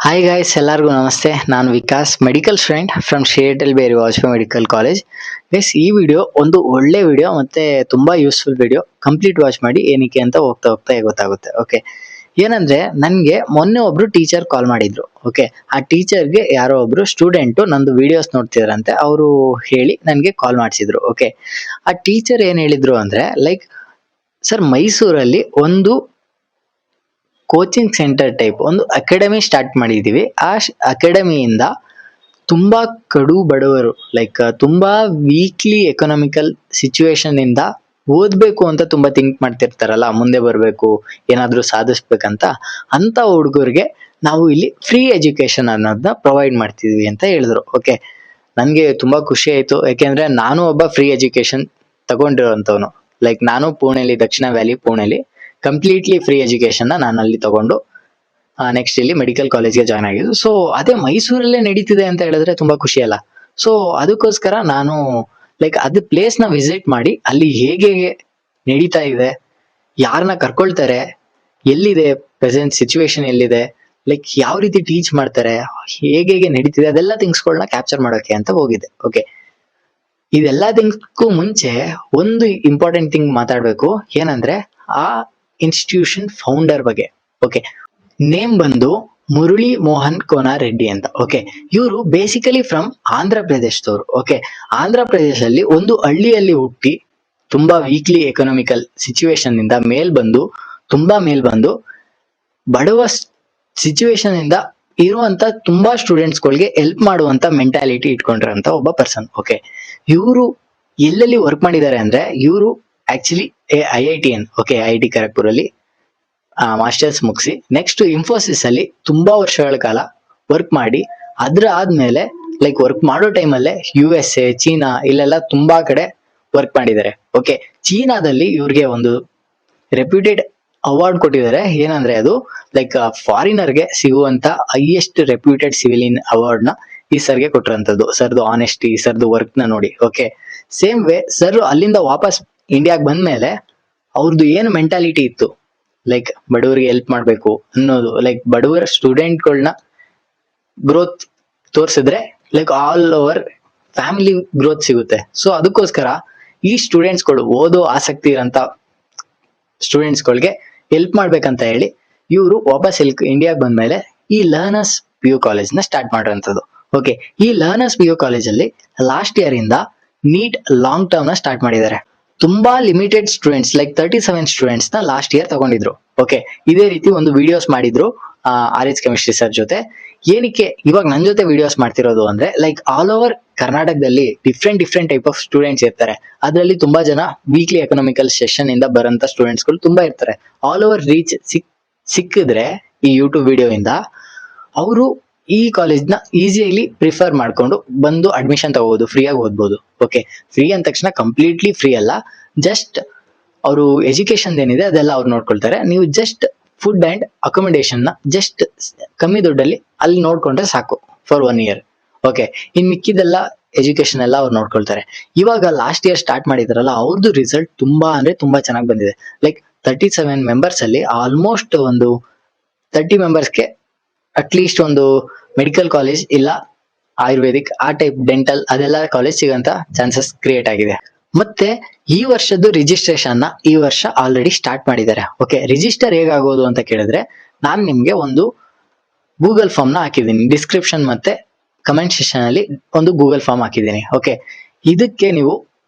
Hi guys, ಎಲ್ಲರಿಗೂ ನಮಸ್ತೆ. ನಾನು ವಿಕಾಸ್, ಮೆಡಿಕಲ್ ಸ್ಟೂಡೆಂಟ್ ಫ್ರಮ್ ಶೇರ್ಟೆಲ್ ಬೇರಿ ವಾಜಪೇಯಿ ಮೆಡಿಕಲ್ ಕಾಲೇಜ್. ಗೈಸ್, ಈ ವಿಡಿಯೋ ಒಂದು ಒಳ್ಳೆ ವಿಡಿಯೋ ಮತ್ತೆ ತುಂಬಾ ಯೂಸ್ಫುಲ್ ವಿಡಿಯೋ. ಕಂಪ್ಲೀಟ್ ವಾಚ್ ಮಾಡಿ, ಏನಕ್ಕೆ ಅಂತ ಹೋಗ್ತಾ ಹೋಗ್ತಾ ಗೊತ್ತಾಗುತ್ತೆ. ಓಕೆ, ಏನಂದ್ರೆ ನನಗೆ ಮೊನ್ನೆ ಒಬ್ರು ಟೀಚರ್ ಕಾಲ್ ಮಾಡಿದ್ರು. ಓಕೆ, ಆ ಟೀಚರ್ಗೆ ಯಾರೋ ಒಬ್ರು ಸ್ಟೂಡೆಂಟ್ ನಂದು ವಿಡಿಯೋಸ್ ನೋಡ್ತಿದ್ರಂತೆ. ಅವರು ಹೇಳಿ ನನಗೆ ಕಾಲ್ ಮಾಡಿಸಿದ್ರು. ಓಕೆ, ಆ ಟೀಚರ್ ಏನ್ ಹೇಳಿದ್ರು ಅಂದ್ರೆ, ಲೈಕ್ ಸರ್, ಮೈಸೂರಲ್ಲಿ ಒಂದು ಕೋಚಿಂಗ್ ಸೆಂಟರ್ ಟೈಪ್ ಒಂದು ಅಕಾಡೆಮಿ ಸ್ಟಾರ್ಟ್ ಮಾಡಿದೀವಿ. ಆ ಅಕಾಡೆಮಿಯಿಂದ ತುಂಬಾ ಕಡು ಬಡವರು, ಲೈಕ್ ತುಂಬಾ ವೀಕ್ಲಿ ಎಕನಾಮಿಕಲ್ ಸಿಚುವೇಶನ್ ಇಂದ ಓದ್ಬೇಕು ಅಂತ ತುಂಬಾ ಥಿಂಕ್ ಮಾಡ್ತಿರ್ತಾರಲ್ಲ, ಮುಂದೆ ಬರ್ಬೇಕು, ಏನಾದ್ರೂ ಸಾಧಿಸ್ಬೇಕಂತ, ಅಂತ ಹುಡುಗರಿಗೆ ನಾವು ಇಲ್ಲಿ ಫ್ರೀ ಎಜುಕೇಶನ್ ಅನ್ನೋದನ್ನ ಪ್ರೊವೈಡ್ ಮಾಡ್ತಿದ್ವಿ ಅಂತ ಹೇಳಿದ್ರು. ಓಕೆ, ನನ್ಗೆ ತುಂಬಾ ಖುಷಿ ಆಯ್ತು. ಯಾಕೆಂದ್ರೆ ನಾನು ಒಬ್ಬ ಫ್ರೀ ಎಜುಕೇಶನ್ ತಗೊಂಡಿರೋಂಥವ್ನು. ಲೈಕ್ ನಾನು ಪುಣೆಲಿ, ದಕ್ಷಿಣ ವ್ಯಾಲಿ ಪುಣೆಲಿ ಕಂಪ್ಲೀಟ್ಲಿ ಫ್ರೀ ಎಜುಕೇಶನ್ ನಾನು ಅಲ್ಲಿ ತಗೊಂಡು ನೆಕ್ಸ್ಟ್ ಇಲ್ಲಿ ಮೆಡಿಕಲ್ ಕಾಲೇಜ್ಗೆ ಜಾಯ್ನ್ ಆಗಿದ್ದು. ಸೊ ಅದೇ ಮೈಸೂರಲ್ಲೇ ನಡೀತಿದೆ ಅಂತ ಹೇಳಿದ್ರೆ ತುಂಬಾ ಖುಷಿ ಅಲ್ಲ. ಸೊ ಅದಕ್ಕೋಸ್ಕರ ನಾನು ಲೈಕ್ ಅದು ಪ್ಲೇಸ್ ನ ವಿಸಿಟ್ ಮಾಡಿ ಅಲ್ಲಿ ಹೇಗೆ ನಡೀತಾ ಇದೆ, ಯಾರನ್ನ ಕರ್ಕೊಳ್ತಾರೆ, ಎಲ್ಲಿದೆ ಪ್ರೆಸೆಂಟ್ ಸಿಚುವೇಶನ್, ಎಲ್ಲಿದೆ, ಲೈಕ್ ಯಾವ ರೀತಿ ಟೀಚ್ ಮಾಡ್ತಾರೆ, ಹೇಗೆ ನಡೀತಿದೆ, ಅದೆಲ್ಲ ಥಿಂಗ್ಸ್ಗಳನ್ನ ಕ್ಯಾಪ್ಚರ್ ಮಾಡೋಕೆ ಅಂತ ಹೋಗಿದೆ. ಓಕೆ, ಇದೆಲ್ಲ ಥಿಂಗ್ಸ್ಗೂ ಮುಂಚೆ ಒಂದು ಇಂಪಾರ್ಟೆಂಟ್ ಥಿಂಗ್ ಮಾತಾಡ್ಬೇಕು. ಏನಂದ್ರೆ ಆ ಇನ್ಸ್ಟಿಟ್ಯೂಷನ್ ಫೌಂಡರ್ ಬಗ್ಗೆ. ಓಕೆ, ನೇಮ್ ಬಂದು ಮುರಳಿ ಮೋಹನ್ ಕೋನಾರೆಡ್ಡಿ ಅಂತ. ಓಕೆ, ಇವರು ಬೇಸಿಕಲಿ ಫ್ರಮ್ ಆಂಧ್ರ ಪ್ರದೇಶದವರು. ಓಕೆ, ಆಂಧ್ರ ಪ್ರದೇಶದಲ್ಲಿ ಒಂದು ಹಳ್ಳಿಯಲ್ಲಿ ಹುಟ್ಟಿ ತುಂಬಾ ವೀಕ್ಲಿ ಎಕನಾಮಿಕಲ್ ಸಿಚುವೇಶನ್ ಇಂದ ತುಂಬಾ ಮೇಲ್ ಬಂದು ಬಡವ ಸಿಚುವೇಶನ್ ಇಂದ ಇರುವಂತ ತುಂಬಾ ಸ್ಟೂಡೆಂಟ್ಸ್ ಗಳಿಗೆ ಹೆಲ್ಪ್ ಮಾಡುವಂತ ಮೆಂಟಾಲಿಟಿ ಇಟ್ಕೊಂಡಿರೋಂತ ಒಬ್ಬ ಪರ್ಸನ್. ಓಕೆ, ಇವರು ಎಲ್ಲೆಲ್ಲಿ ವರ್ಕ್ ಮಾಡಿದ್ದಾರೆ ಅಂದ್ರೆ, ಇವರು actually IITN, okay, IIT Kharagpur ಅಲ್ಲಿ ಮಾಸ್ಟರ್ಸ್ ಮುಗಿಸಿ ನೆಕ್ಸ್ಟ್ ಇನ್ಫೋಸಿಸ್ ಅಲ್ಲಿ ತುಂಬಾ ವರ್ಷಗಳ ಕಾಲ ವರ್ಕ್ ಮಾಡಿ, ಅದ್ರ ಆದ್ಮೇಲೆ ಲೈಕ್ ವರ್ಕ್ ಮಾಡೋ ಟೈಮಲ್ಲೇ USA, ಚೀನಾ ಇಲ್ಲೆಲ್ಲ ತುಂಬಾ ಕಡೆ ವರ್ಕ್ ಮಾಡಿದ್ದಾರೆ. ಓಕೆ, ಚೀನಾದಲ್ಲಿ ಇವ್ರಿಗೆ ಒಂದು ರೆಪ್ಯೂಟೆಡ್ ಅವಾರ್ಡ್ ಕೊಟ್ಟಿದ್ದಾರೆ. ಏನಂದ್ರೆ ಅದು ಲೈಕ್ ಫಾರಿನರ್ಗೆ ಸಿಗುವಂತ ಹೈಯೆಸ್ಟ್ ರೆಪ್ಯೂಟೆಡ್ ಸಿವಿಲಿಯನ್ ಅವಾರ್ಡ್ ನ ಈ ಸರ್ಗೆ ಕೊಟ್ಟಿರೋಂಥದ್ದು. ಸರ್ದು ಆನೆಸ್ಟಿ, ಸರ್ದು ವರ್ಕ್ ನ ನೋಡಿ. ಓಕೆ, ಸೇಮ್ ವೇ ಸರ್ ಅಲ್ಲಿಂದ ವಾಪಸ್ ಇಂಡಿಯಾಗ್ ಬಂದ್ಮೇಲೆ ಅವ್ರದ್ದು ಏನು ಮೆಂಟಾಲಿಟಿ ಇತ್ತು, ಲೈಕ್ ಬಡವರಿಗೆ ಹೆಲ್ಪ್ ಮಾಡ್ಬೇಕು ಅನ್ನೋದು, ಲೈಕ್ ಬಡವರ ಸ್ಟೂಡೆಂಟ್ಗಳನ್ನ ಗ್ರೋತ್ ತೋರಿಸಿದ್ರೆ like all over family growth ಸಿಗುತ್ತೆ. ಸೊ ಅದಕ್ಕೋಸ್ಕರ ಈ ಸ್ಟೂಡೆಂಟ್ಸ್ಗಳು, ಓದೋ ಆಸಕ್ತಿ ಇರೋಂತ ಸ್ಟೂಡೆಂಟ್ಸ್ಗಳಿಗೆ ಹೆಲ್ಪ್ ಮಾಡ್ಬೇಕಂತ ಹೇಳಿ ಇವರು ವಾಪಸ್ ಇಂಡಿಯಾಗ್ ಬಂದ್ಮೇಲೆ ಈ ಲರ್ನರ್ಸ್ PU ಕಾಲೇಜ್ ನ ಸ್ಟಾರ್ಟ್ ಮಾಡಿರೋಂಥದ್ದು. ಓಕೆ, ಈ ಲರ್ನರ್ಸ್ PU ಕಾಲೇಜ್ ಅಲ್ಲಿ ಲಾಸ್ಟ್ ಇಯರ್ ಇಂದ ನೀಟ್ ಲಾಂಗ್ ಟರ್ಮ್ ನ ಸ್ಟಾರ್ಟ್ ಮಾಡಿದ್ದಾರೆ. ತುಂಬಾ ಲಿಮಿಟೆಡ್ ಸ್ಟೂಡೆಂಟ್ಸ್, ಲೈಕ್ 37 ಸ್ಟೂಡೆಂಟ್ಸ್ ನ ಲಾಸ್ಟ್ ಇಯರ್ ತಗೊಂಡಿದ್ರು. ಓಕೆ, ಇದೇ ರೀತಿ ಒಂದು ವಿಡಿಯೋಸ್ ಮಾಡಿದ್ರು RH ಕೆಮಿಸ್ಟ್ರಿ ಸರ್ ಜೊತೆ. ಏನಕ್ಕೆ ಇವಾಗ ನನ್ ಜೊತೆ ವಿಡಿಯೋಸ್ ಮಾಡ್ತಿರೋದು ಅಂದ್ರೆ, ಲೈಕ್ ಆಲ್ ಓವರ್ ಕರ್ನಾಟಕದಲ್ಲಿ ಡಿಫ್ರೆಂಟ್ ಟೈಪ್ ಆಫ್ ಸ್ಟೂಡೆಂಟ್ಸ್ ಇರ್ತಾರೆ. ಅದರಲ್ಲಿ ತುಂಬಾ ಜನ ವೀಕ್ಲಿ ಎಕನಾಮಿಕಲ್ ಸೆಷನ್ ಇಂದ ಬರೋಂತ ಸ್ಟೂಡೆಂಟ್ಸ್ ಗಳು ತುಂಬಾ ಇರ್ತಾರೆ. ಆಲ್ ಓವರ್ ರೀಚ್ ಸಿಕ್ಕಿದ್ರೆ ಈ ಯೂಟ್ಯೂಬ್ ವಿಡಿಯೋ ಇಂದ ಅವರು ಈ ಕಾಲೇಜ್ ನ ಈಸಿಯಾಗಿ ಪ್ರಿಫರ್ ಮಾಡ್ಕೊಂಡು ಬಂದು ಅಡ್ಮಿಷನ್ ತಗೋಬಹುದು, ಫ್ರೀ ಆಗಿ ಓದ್ಬೋದು. ಓಕೆ, ಫ್ರೀ ಅಂದ ತಕ್ಷಣ ಕಂಪ್ಲೀಟ್ಲಿ ಫ್ರೀ ಅಲ್ಲ, ಜಸ್ಟ್ ಅವರು ಎಜುಕೇಶನ್ ಏನಿದೆ ಅದೆಲ್ಲ ಅವ್ರು ನೋಡ್ಕೊಳ್ತಾರೆ. ನೀವು ಜಸ್ಟ್ ಫುಡ್ ಅಂಡ್ ಅಕೊಮಿಡೇಷನ್ ನ ಜಸ್ಟ್ ಕಮ್ಮಿ ದುಡ್ಡಲ್ಲಿ ಅಲ್ಲಿ ನೋಡ್ಕೊಂಡ್ರೆ ಸಾಕು ಫಾರ್ 1 year. ಓಕೆ, ಇನ್ ಮಿಕ್ಕಿದೆಲ್ಲ ಎಜುಕೇಶನ್ ಎಲ್ಲ ಅವ್ರು ನೋಡ್ಕೊಳ್ತಾರೆ. ಇವಾಗ ಲಾಸ್ಟ್ ಇಯರ್ ಸ್ಟಾರ್ಟ್ ಮಾಡಿದಾರಲ್ಲ, ಅವ್ರದ್ದು ರಿಸಲ್ಟ್ ತುಂಬಾ ಅಂದ್ರೆ ತುಂಬಾ ಚೆನ್ನಾಗಿ ಬಂದಿದೆ. ಲೈಕ್ 37 ಮೆಂಬರ್ಸ್ ಅಲ್ಲಿ ಆಲ್ಮೋಸ್ಟ್ ಒಂದು 30 ಮೆಂಬರ್ಸ್ಗೆ ಅಟ್ಲೀಸ್ಟ್ ಒಂದು ಮೆಡಿಕಲ್ ಕಾಲೇಜ್ ಇಲ್ಲ ಆಯುರ್ವೇದಿಕ್ ಆ ಟೈಪ್ ಡೆಂಟಲ್ ಅದೆಲ್ಲ ಕಾಲೇಜ್ ಸಿಗಂತ ಚಾನ್ಸಸ್ ಕ್ರಿಯೇಟ್ ಆಗಿದೆ. ಮತ್ತೆ ಈ ವರ್ಷದ್ದು ರಿಜಿಸ್ಟ್ರೇಷನ್ ನ ಈ ವರ್ಷ ಆಲ್ರೆಡಿ ಸ್ಟಾರ್ಟ್ ಮಾಡಿದ್ದಾರೆ. ಓಕೆ, ರಿಜಿಸ್ಟರ್ ಹೇಗಾಗೋದು ಅಂತ ಕೇಳಿದ್ರೆ, ನಾನ್ ನಿಮ್ಗೆ ಒಂದು ಗೂಗಲ್ ಫಾರ್ಮ್ ನ ಹಾಕಿದ್ದೀನಿ ಡಿಸ್ಕ್ರಿಪ್ಷನ್ ಮತ್ತೆ ಕಮೆಂಟ್ ಸೆಕ್ಷನ್ ಅಲ್ಲಿ. ಒಂದು ಗೂಗಲ್ ಫಾರ್ಮ್ ಹಾಕಿದ್ದೀನಿ. ಓಕೆ, ಇದಕ್ಕೆ ನೀವು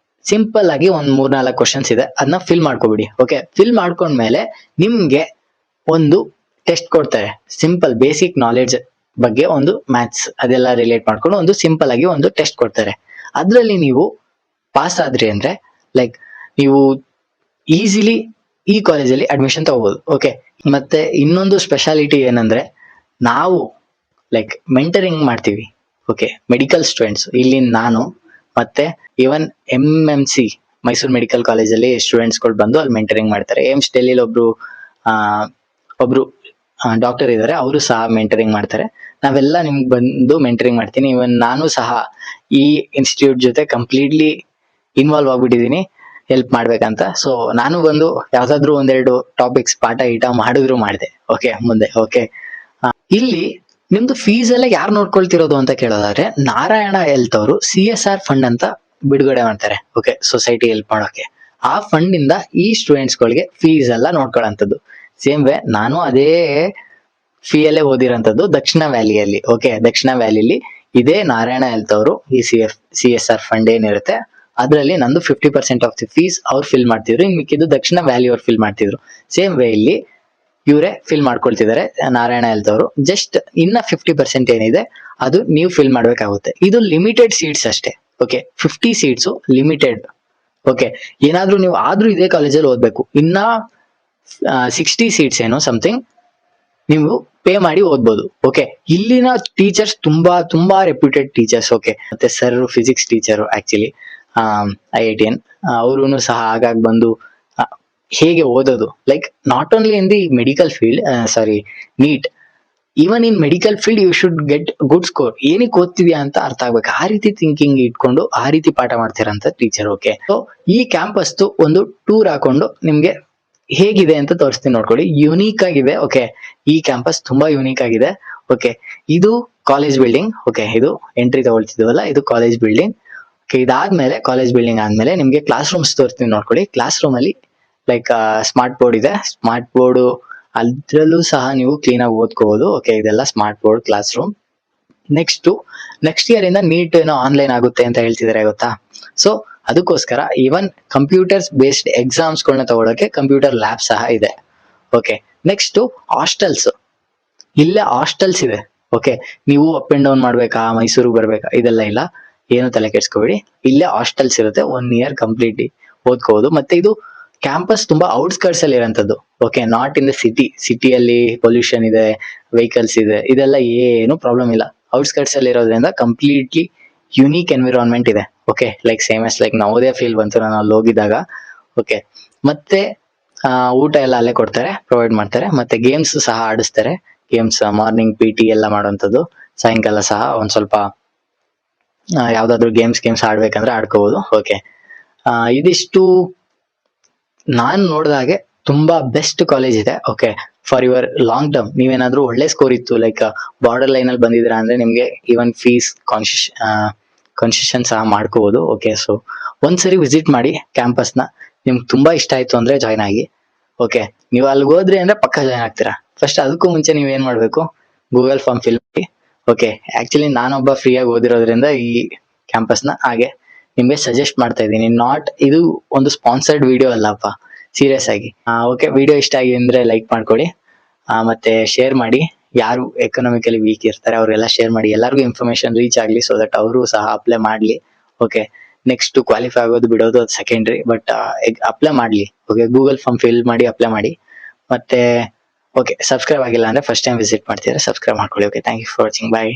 ಸಿಂಪಲ್ ಆಗಿ ಒಂದ್ 3-4 ಕ್ವಶನ್ಸ್ ಇದೆ, ಅದನ್ನ ಫಿಲ್ ಮಾಡ್ಕೊಬಿಡಿ. ಓಕೆ, ಫಿಲ್ ಮಾಡ್ಕೊಂಡ್ಮೇಲೆ ನಿಮ್ಗೆ ಒಂದು ಟೆಸ್ಟ್ ಕೊಡ್ತಾರೆ. ಸಿಂಪಲ್ ಬೇಸಿಕ್ ನಾಲೆಡ್ಜ್ ಬಗ್ಗೆ ಒಂದು ಮ್ಯಾಥ್ಸ್ ಅದೆಲ್ಲ ರಿಲೇಟ್ ಮಾಡ್ಕೊಂಡು ಒಂದು ಸಿಂಪಲ್ ಆಗಿ ಒಂದು ಟೆಸ್ಟ್ ಕೊಡ್ತಾರೆ. ಅದ್ರಲ್ಲಿ ನೀವು ಪಾಸ್ ಆದ್ರಿ ಅಂದ್ರೆ ಲೈಕ್ ನೀವು ಈಸಿಲಿ ಈ ಕಾಲೇಜಲ್ಲಿ ಅಡ್ಮಿಷನ್ ತಗೋಬಹುದು. ಓಕೆ, ಮತ್ತೆ ಇನ್ನೊಂದು ಸ್ಪೆಷಾಲಿಟಿ ಏನಂದ್ರೆ, ನಾವು ಲೈಕ್ ಮೆಂಟರಿಂಗ್ ಮಾಡ್ತೀವಿ. ಓಕೆ, ಮೆಡಿಕಲ್ ಸ್ಟೂಡೆಂಟ್ಸ್ ಇಲ್ಲಿ ನಾನು ಮತ್ತೆ ಇವನ್ MMC ಮೈಸೂರು ಮೆಡಿಕಲ್ ಕಾಲೇಜಲ್ಲಿ ಸ್ಟೂಡೆಂಟ್ಸ್ ಗಳು ಬಂದು ಅಲ್ಲಿ ಮೆಂಟರಿಂಗ್ ಮಾಡ್ತಾರೆ. ಏಮ್ಸ್ ಡೆಲ್ಲಿಲಿ ಒಬ್ರು ಡಾಕ್ಟರ್ ಇದ್ದಾರೆ, ಅವರು ಸಹ ಮೆಂಟರಿಂಗ್ ಮಾಡ್ತಾರೆ. ನಾವೆಲ್ಲ ನಿಮ್ಗೆ ಬಂದು ಮೆಂಟರಿಂಗ್ ಮಾಡ್ತೀನಿ. ಇವನ್ ನಾನು ಸಹ ಈ ಇನ್ಸ್ಟಿಟ್ಯೂಟ್ ಜೊತೆ ಕಂಪ್ಲೀಟ್ಲಿ ಇನ್ವಾಲ್ವ್ ಆಗ್ಬಿಟ್ಟಿದೀನಿ ಹೆಲ್ಪ್ ಮಾಡ್ಬೇಕಂತ. ಸೊ ನಾನು ಬಂದು ಯಾವ್ದಾದ್ರು ಒಂದೆರಡು ಟಾಪಿಕ್ಸ್ ಪಾಠ ಮಾಡಿದ್ರು ಮಾಡಿದೆ. ಓಕೆ, ಮುಂದೆ ಓಕೆ, ಇಲ್ಲಿ ನಿಮ್ದು ಫೀಸ್ ಎಲ್ಲ ಯಾರು ನೋಡ್ಕೊಳ್ತಿರೋದು ಅಂತ ಕೇಳೋದಾದ್ರೆ, ನಾರಾಯಣ ಹೆಲ್ತ್ ಅವರು CSR ಫಂಡ್ ಅಂತ ಬಿಡುಗಡೆ ಮಾಡ್ತಾರೆ. ಓಕೆ, ಸೊಸೈಟಿ ಹೆಲ್ಪ್ ಮಾಡೋಕೆ. ಆ ಫಂಡ್ ಇಂದ ಈ ಸ್ಟೂಡೆಂಟ್ಸ್ ಗಳಿಗೆ ಫೀಸ್ ಎಲ್ಲ ನೋಡ್ಕೊಳ್ಳೋಂಥದ್ದು. ಸೇಮ್ ವೇ ನಾನು ಅದೇ ಫೀ ಅಲ್ಲೇ ಓದಿರೋಂಥದ್ದು ದಕ್ಷಿಣ ವ್ಯಾಲಿಯಲ್ಲಿ. ಓಕೆ, ದಕ್ಷಿಣ ವ್ಯಾಲಿಲಿ ಇದೇ ನಾರಾಯಣ ಹೆಲ್ತ್ ಅವರು ಈ CSR ಫಂಡ್ ಏನಿರುತ್ತೆ ಅದರಲ್ಲಿ ನಂದು 50% ಆಫ್ ದಿ ಫೀಸ್ ಅವ್ರು ಫಿಲ್ ಮಾಡ್ತಿದ್ರು, ಇನ್ ಮಿಕ್ಕಿದ್ದು ದಕ್ಷಿಣ ವ್ಯಾಲಿ ಅವ್ರು ಫಿಲ್ ಮಾಡ್ತಿದ್ರು. ಸೇಮ್ ವೇ ಇಲ್ಲಿ ಇವರೇ ಫಿಲ್ ಮಾಡ್ಕೊಳ್ತಿದ್ದಾರೆ ನಾರಾಯಣ ಹೆಲ್ತ್ ಅವರು. ಜಸ್ಟ್ ಇನ್ನ 50% ಏನಿದೆ ಅದು ನೀವು ಫಿಲ್ ಮಾಡ್ಬೇಕಾಗುತ್ತೆ. ಇದು ಲಿಮಿಟೆಡ್ ಸೀಟ್ಸ್ ಅಷ್ಟೇ. Okay, 50 seats limited. ಓಕೆ, ಏನಾದ್ರೂ ನೀವು ಆದ್ರೂ ಇದೇ ಕಾಲೇಜಲ್ಲಿ ಓದ್ಬೇಕು. ಇನ್ನ 60 ಸೀಟ್ಸ್ ಏನೋ ಸಮಥಿಂಗ್ ನೀವು ಪೇ ಮಾಡಿ ಓದ್ಬೋದು. ಓಕೆ, ಇಲ್ಲಿನ ಟೀಚರ್ಸ್ ತುಂಬಾ ರೆಪ್ಯೂಟೆಡ್ ಟೀಚರ್ಸ್. ಓಕೆ, ಮತ್ತೆ sir physics teacher actually IITN ಅವರು ಸಹ ಆಗಾಗ ಬಂದು ಹೇಗೆ ಓದೋದು, like not only in the medical field, NEET, even in medical field you should get good score. ಏನಕ್ಕೆ ಓದ್ತಿದ್ಯಾ ಅಂತ ಅರ್ಥ ಆಗ್ಬೇಕು, ಆ ರೀತಿ ಥಿಂಕಿಂಗ್ ಇಟ್ಕೊಂಡು ಆ ರೀತಿ ಪಾಠ ಮಾಡ್ತಿರಂತ ಟೀಚರ್. ಓಕೆ, ಸೊ ಈ ಕ್ಯಾಂಪಸ್ ಒಂದು ಟೂರ್ ಹಾಕೊಂಡು ನಿಮ್ಗೆ ಹೇಗಿದೆ ಅಂತ ತೋರಿಸ್ತೀನಿ, ನೋಡ್ಕೊಳ್ಳಿ. ಯುನೀಕ್ ಆಗಿದೆ. ಓಕೆ, ಈ ಕ್ಯಾಂಪಸ್ ತುಂಬಾ ಯೂನಿಕ್ ಆಗಿದೆ. ಓಕೆ, ಇದು ಕಾಲೇಜ್ ಬಿಲ್ಡಿಂಗ್. ಓಕೆ, ಇದು ಎಂಟ್ರಿ ತಗೊಳ್ತಿದ್ವಲ್ಲ, ಇದು ಕಾಲೇಜ್ ಬಿಲ್ಡಿಂಗ್. ಓಕೆ, ಇದಾದ್ಮೇಲೆ ಕಾಲೇಜ್ ಬಿಲ್ಡಿಂಗ್ ಆದ್ಮೇಲೆ ನಿಮ್ಗೆ ಕ್ಲಾಸ್ ರೂಮ್ಸ್ ತೋರಿಸ್ತೀನಿ, ನೋಡ್ಕೊಳ್ಳಿ. ಕ್ಲಾಸ್ ರೂಮ್ ಅಲ್ಲಿ ಲೈಕ್ ಸ್ಮಾರ್ಟ್ ಬೋರ್ಡ್ ಇದೆ. ಸ್ಮಾರ್ಟ್ ಬೋರ್ಡ್ ಅದ್ರಲ್ಲೂ ಸಹ ನೀವು ಕ್ಲೀನ್ ಆಗಿ ಓದ್ಕೋಬಹುದು. ಓಕೆ, ಇದೆಲ್ಲ smart board class room. Next year ಇಂದ ನೀಟ್ ಏನೋ ಆನ್ಲೈನ್ ಆಗುತ್ತೆ ಅಂತ ಹೇಳ್ತಿದ್ದಾರೆ, ಗೊತ್ತಾ? ಸೊ ಅದಕ್ಕೋಸ್ಕರ ಈವನ್ ಕಂಪ್ಯೂಟರ್ಸ್ ಬೇಸ್ಡ್ ಎಕ್ಸಾಮ್ಸ್ ಗಳನ್ನ ತಗೊಳಕ್ಕೆ ಕಂಪ್ಯೂಟರ್ ಲ್ಯಾಬ್ ಸಹ ಇದೆ. Okay, next hostels. ಇಲ್ಲೇ ಹಾಸ್ಟೆಲ್ಸ್ ಇದೆ. ಓಕೆ, ನೀವು ಅಪ್ ಅಂಡ್ ಡೌನ್ ಮಾಡ್ಬೇಕಾ, ಮೈಸೂರು ಬರ್ಬೇಕಾ, ಇದೆಲ್ಲ ಇಲ್ಲ, ಏನು ತಲೆ ಕೆಡ್ಸ್ಕೊಬೇಡಿ. ಇಲ್ಲೇ ಹಾಸ್ಟೆಲ್ಸ್ ಇರುತ್ತೆ. 1 ಇಯರ್ ಕಂಪ್ಲೀಟ್ಲಿ ಓದ್ಕೋಬಹುದು. ಮತ್ತೆ ಇದು ಕ್ಯಾಂಪಸ್ ತುಂಬಾ ಔಟ್ಸ್ಕರ್ಟ್ಸ್ ಅಲ್ಲಿ ಇರೋಂಥದ್ದು. ಓಕೆ, ನಾಟ್ ಇನ್ ದ ಸಿಟಿಯಲ್ಲಿ ಪೊಲ್ಯೂಷನ್ ಇದೆ, ವೆಹಿಕಲ್ಸ್ ಇದೆ, ಇದೆಲ್ಲ ಏನು ಪ್ರಾಬ್ಲಮ್ ಇಲ್ಲ. ಔಟ್ಸ್ಕರ್ಟ್ಸ್ ಅಲ್ಲಿ ಇರೋದ್ರಿಂದ ಕಂಪ್ಲೀಟ್ಲಿ ಯುನೀಕ್ ಎನ್ವಿರಾನ್ಮೆಂಟ್ ಇದೆ. Okay, like same as like Navodaya feel ಬಂತು ನಾನು ಅಲ್ಲಿ ಹೋಗಿದಾಗ. ಓಕೆ, ಮತ್ತೆ ಊಟ ಎಲ್ಲ ಅಲ್ಲೇ ಕೊಡ್ತಾರೆ, ಪ್ರೊವೈಡ್ ಮಾಡ್ತಾರೆ. ಮತ್ತೆ ಗೇಮ್ಸ್ ಸಹ ಆಡಿಸ್ತಾರೆ. ಗೇಮ್ಸ್ ಮಾರ್ನಿಂಗ್ PT ಎಲ್ಲ ಮಾಡುವಂಥದ್ದು, ಸಾಯಂಕಾಲ ಸಹ ಒಂದ್ ಸ್ವಲ್ಪ ಯಾವ್ದಾದ್ರು ಗೇಮ್ಸ್ ಆಡ್ಬೇಕಂದ್ರೆ ಆಡ್ಕೋಬಹುದು. ಓಕೆ, ಇದಿಷ್ಟು ನಾನ್ ನೋಡಿದಾಗೆ ತುಂಬಾ ಬೆಸ್ಟ್ ಕಾಲೇಜ್ ಇದೆ. Okay, for your long term ನೀವೇನಾದ್ರೂ ಒಳ್ಳೆ ಸ್ಕೋರ್ ಇತ್ತು, ಲೈಕ್ ಬಾರ್ಡರ್ ಲೈನ್ ಅಲ್ಲಿ ಬಂದಿದ್ರ ಅಂದ್ರೆ ನಿಮ್ಗೆ ಈವನ್ ಫೀಸ್ ಕನ್ಸೆಷನ್ ಸಹ ಮಾಡ್ಕೋಬಹುದು. ಓಕೆ, ಸೊ ಒಂದ್ಸರಿ ವಿಸಿಟ್ ಮಾಡಿ ಕ್ಯಾಂಪಸ್ನ. ನಿಮ್ಗೆ ತುಂಬಾ ಇಷ್ಟ ಆಯ್ತು ಅಂದ್ರೆ ಜಾಯ್ನ್ ಆಗಿ. ಓಕೆ, ನೀವು ಅಲ್ಲಿಗೆ ಹೋದ್ರಿ ಅಂದ್ರೆ ಪಕ್ಕ ಜಾಯ್ನ್ ಆಗ್ತೀರಾ. ಫಸ್ಟ್ ಅದಕ್ಕೂ ಮುಂಚೆ ನೀವ್ ಏನ್ ಮಾಡ್ಬೇಕು, ಗೂಗಲ್ ಫಾರ್ಮ್ ಫಿಲ್ ಮಾಡಿ. ಓಕೆ, ಆಕ್ಚುಲಿ ನಾನೊಬ್ಬ ಫ್ರೀಯಾಗಿ ಓದಿರೋದ್ರಿಂದ ಈ ಕ್ಯಾಂಪಸ್ನ ಹಾಗೆ ನಿಮ್ಗೆ ಸಜೆಸ್ಟ್ ಮಾಡ್ತಾ ಇದ್ದೀನಿ. ಇದು ಒಂದು ಸ್ಪಾನ್ಸರ್ಡ್ ವಿಡಿಯೋ ಅಲ್ಲಪ್ಪ, ಸೀರಿಯಸ್ ಆಗಿ. ಓಕೆ, ವಿಡಿಯೋ ಇಷ್ಟ ಆಗಿ ಅಂದ್ರೆ ಲೈಕ್ ಮಾಡ್ಕೊಳ್ಳಿ, ಮತ್ತೆ ಶೇರ್ ಮಾಡಿ. ಯಾರು ಎಕನಾಮಿಕಲಿ ವೀಕ್ ಇರ್ತಾರೆ ಅವ್ರಿಗೆಲ್ಲ ಶೇರ್ ಮಾಡಿ, ಎಲ್ಲರಿಗೂ ಇನ್ಫಾರ್ಮೇಶನ್ ರೀಚ್ ಆಗ್ಲಿ, ಸೊ ದಟ್ ಅವರು ಸಹ ಅಪ್ಲೈ ಮಾಡ್ಲಿ. ಓಕೆ, ನೆಕ್ಸ್ಟ್ ಕ್ವಾಲಿಫೈ ಆಗೋದು ಬಿಡೋದು ಅದು ಸೆಕೆಂಡ್ರಿ, ಬಟ್ ಅಪ್ಲೈ ಮಾಡ್ಲಿ. ಓಕೆ, ಗೂಗಲ್ ಫಾರ್ಮ್ ಫಿಲ್ ಮಾಡಿ ಅಪ್ಲೈ ಮಾಡಿ. ಮತ್ತೆ ಓಕೆ, ಸಬ್ಸ್ಕ್ರೈಬ್ ಆಗಿಲ್ಲ ಅಂದ್ರೆ ಫಸ್ಟ್ ಟೈಮ್ ವಿಸಿಟ್ ಮಾಡ್ತಿದ್ರೆ ಸಬ್ಸ್ಕ್ರೈಬ್ ಮಾಡ್ಕೊಳ್ಳಿ. Okay, thank you for watching. Bye.